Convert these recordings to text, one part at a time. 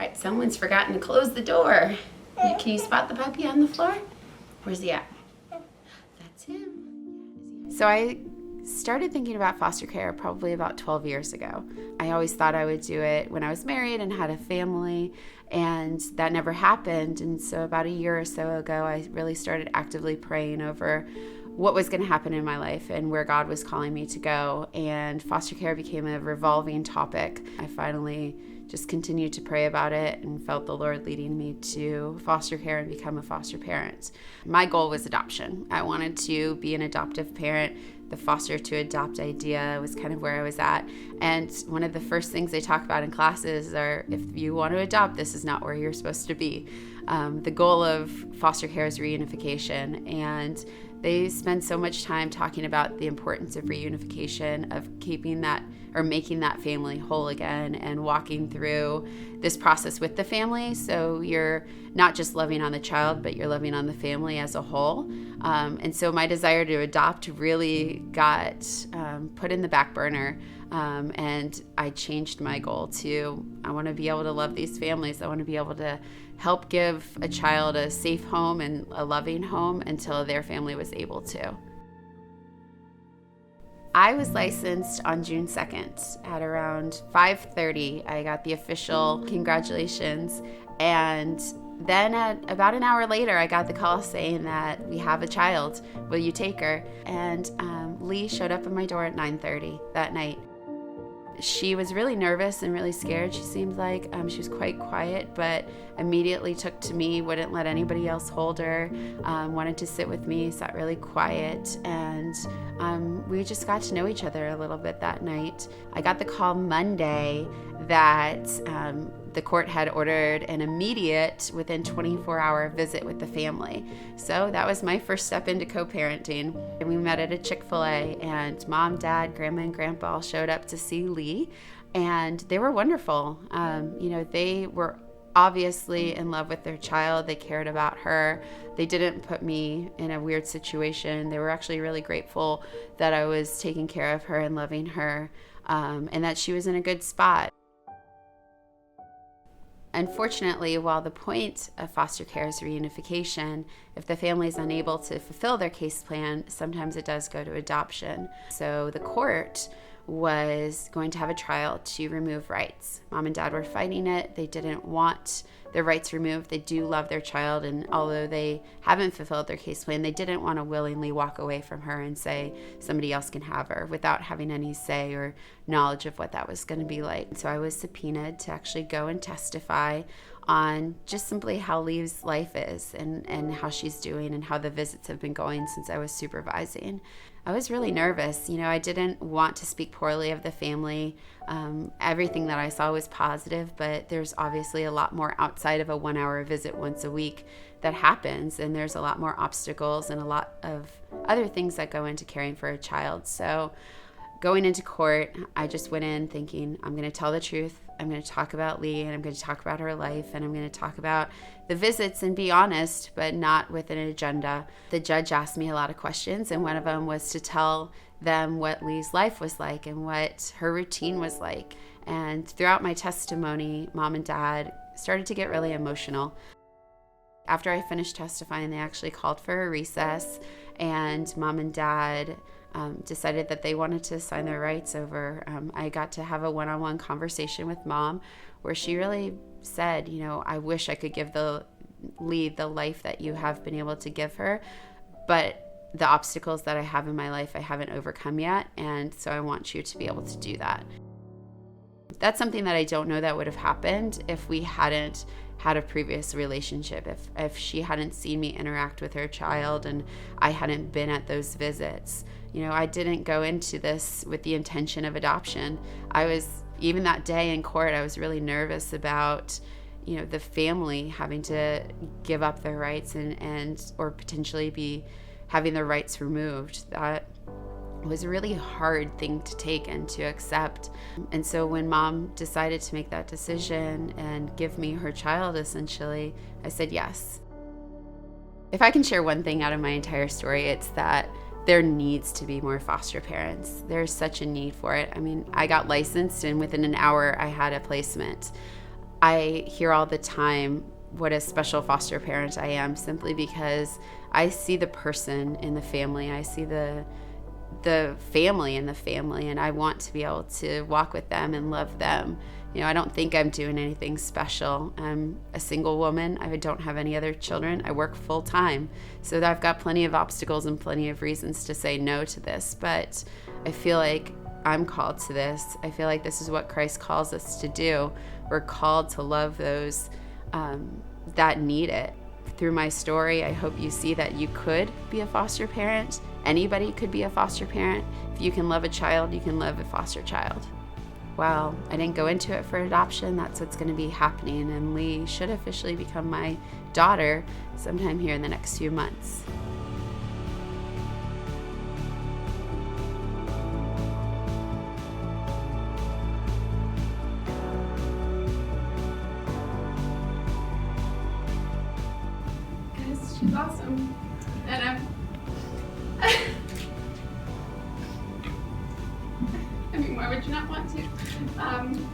right, someone's forgotten to close the door. Can you spot the puppy on the floor? Where's he at? That's him. So I started thinking about foster care probably about 12 years ago. I always thought I would do it when I was married and had a family, and that never happened. And so about a year or so ago, I really started actively praying over what was going to happen in my life and where God was calling me to go. And foster care became a revolving topic. I finally just continued to pray about it and felt the Lord leading me to foster care and become a foster parent. My goal was adoption. I wanted to be an adoptive parent. The foster to adopt idea was kind of where I was at. And one of the first things they talk about in classes are, if you want to adopt, this is not where you're supposed to be. The goal of foster care is reunification, and they spend so much time talking about the importance of reunification, of keeping that or making that family whole again and walking through this process with the family. So you're not just loving on the child, but you're loving on the family as a whole. And so my desire to adopt really got put in the back burner. And I changed my goal to, I want to be able to love these families. I want to be able to help give a child a safe home and a loving home until their family was able to. I was licensed on June 2nd at around 5:30. I got the official congratulations. And then at about an hour later, I got the call saying that we have a child. Will you take her? And Lee showed up at my door at 9:30 that night. She was really nervous and really scared. She seemed like she was quite quiet, but immediately took to me, wouldn't let anybody else hold her, wanted to sit with me, sat really quiet, and we just got to know each other a little bit that night. I got the call Monday that the court had ordered an immediate, within 24-hour visit with the family. So that was my first step into co-parenting. And we met at a Chick-fil-A, and mom, dad, grandma, and grandpa all showed up to see Lee, and they were wonderful. They were obviously in love with their child. They cared about her. They didn't put me in a weird situation. They were actually really grateful that I was taking care of her and loving her, and that she was in a good spot. Unfortunately, while the point of foster care is reunification, if the family is unable to fulfill their case plan, sometimes it does go to adoption. So the court was going to have a trial to remove rights. Mom and dad were fighting it. They didn't want their rights removed. They do love their child, and although they haven't fulfilled their case plan, they didn't want to willingly walk away from her and say somebody else can have her without having any say or knowledge of what that was going to be like. So I was subpoenaed to actually go and testify on just simply how Lee's life is and how she's doing and how the visits have been going since I was supervising. I was really nervous. I didn't want to speak poorly of the family. Everything that I saw was positive, but there's obviously a lot more outside of a 1-hour visit once a week that happens, and there's a lot more obstacles and a lot of other things that go into caring for a child. So going into court, I just went in thinking, I'm going to tell the truth. I'm going to talk about Lee, and I'm going to talk about her life, and I'm going to talk about the visits and be honest, but not with an agenda. The judge asked me a lot of questions, and one of them was to tell them what Lee's life was like and what her routine was like. And throughout my testimony, mom and dad started to get really emotional. After I finished testifying, they actually called for a recess, and mom and dad decided that they wanted to sign their rights over. I got to have a one-on-one conversation with mom where she really said, I wish I could give Lee the life that you have been able to give her, but the obstacles that I have in my life I haven't overcome yet, and so I want you to be able to do that. That's something that I don't know that would have happened if we hadn't had a previous relationship, if she hadn't seen me interact with her child and I hadn't been at those visits. I didn't go into this with the intention of adoption. Even that day in court, I was really nervous about, the family having to give up their rights and or potentially be having their rights removed. That was a really hard thing to take and to accept. And so when mom decided to make that decision and give me her child, essentially, I said yes. If I can share one thing out of my entire story, it's that there needs to be more foster parents. There's such a need for it. I mean, I got licensed and within an hour I had a placement. I hear all the time what a special foster parent I am, simply because I see the person in the family. I see the family in the family, and I want to be able to walk with them and love them. I don't think I'm doing anything special. I'm a single woman. I don't have any other children. I work full time. So I've got plenty of obstacles and plenty of reasons to say no to this. But I feel like I'm called to this. I feel like this is what Christ calls us to do. We're called to love those that need it. Through my story, I hope you see that you could be a foster parent. Anybody could be a foster parent. If you can love a child, you can love a foster child. Well, I didn't go into it for adoption. That's what's going to be happening, and Lee should officially become my daughter sometime here in the next few months. She's awesome, and I mean, why would you not want to?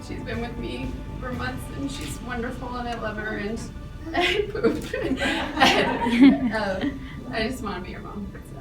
She's been with me for months, and she's wonderful, and I love her, and I pooped. And, I just want to be her mom. So.